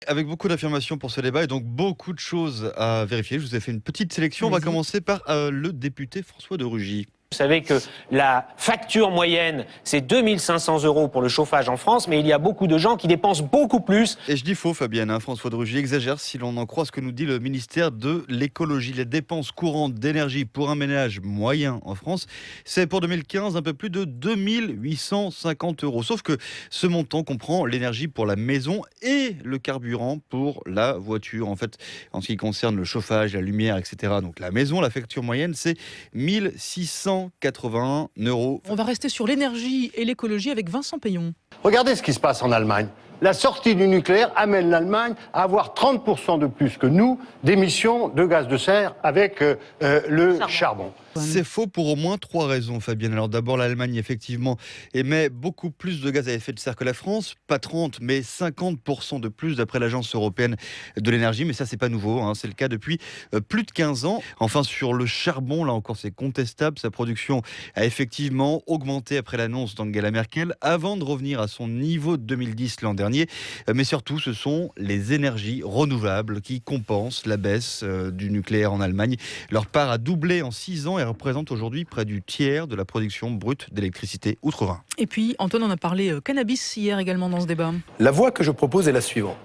Avec beaucoup d'informations pour ce débat et donc beaucoup de choses à vérifier. Je vous ai fait une petite sélection. On va commencer par le député François de Rugy. Vous savez que la facture moyenne, c'est 2500 € pour le chauffage en France, mais il y a beaucoup de gens qui dépensent beaucoup plus. Et je dis faux, Fabienne, François de Rugy exagère si l'on en croit ce que nous dit le ministère de l'écologie. Les dépenses courantes d'énergie pour un ménage moyen en France, c'est pour 2015 un peu plus de 2850 €. Sauf que ce montant comprend l'énergie pour la maison et le carburant pour la voiture. En fait, en ce qui concerne le chauffage, la lumière, etc. Donc la maison, la facture moyenne, c'est 1681 €. On va rester sur l'énergie et l'écologie avec Vincent Payon. Regardez ce qui se passe en Allemagne. La sortie du nucléaire amène l'Allemagne à avoir 30% de plus que nous d'émissions de gaz de serre avec le charbon. C'est faux pour au moins 3 raisons, Fabienne. Alors d'abord, l'Allemagne, effectivement, émet beaucoup plus de gaz à effet de serre que la France. Pas 30, mais 50% de plus, d'après l'Agence européenne de l'énergie. Mais ça, c'est pas nouveau, hein. C'est le cas depuis plus de 15 ans. Enfin, sur le charbon, là encore, c'est contestable. Sa production a effectivement augmenté après l'annonce d'Angela Merkel, avant de revenir à son niveau de 2010 l'an dernier. Mais surtout, ce sont les énergies renouvelables qui compensent la baisse du nucléaire en Allemagne. Leur part a doublé en 6 ans et représente aujourd'hui près du tiers de la production brute d'électricité outre-Rhin. Et puis, Antoine en a parlé cannabis hier également dans ce débat. La voie que je propose est la suivante.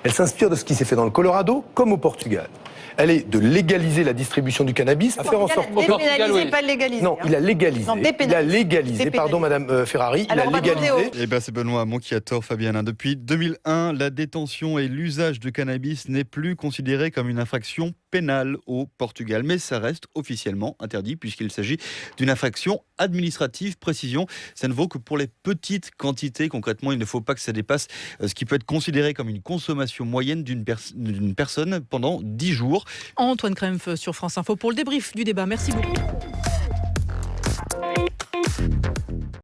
Elle s'inspire de ce qui s'est fait dans le Colorado comme au Portugal. Elle est de légaliser la distribution du cannabis, à faire en sorte... Dépénaliser, pas légaliser. Non, il a légalisé. Non, il a légalisé, pardon Madame Ferrari, Alors, il a légalisé. Eh bien, c'est Benoît Hamon qui a tort, Fabienne. Depuis 2001, la détention et l'usage de cannabis n'est plus considéré comme une infraction pénale au Portugal. Mais ça reste officiellement interdit puisqu'il s'agit d'une infraction administrative. Précision, ça ne vaut que pour les petites quantités. Concrètement, il ne faut pas que ça dépasse ce qui peut être considéré comme une consommation moyenne d'une personne pendant 10 jours. Antoine Krempf sur France Info pour le débrief du débat. Merci beaucoup.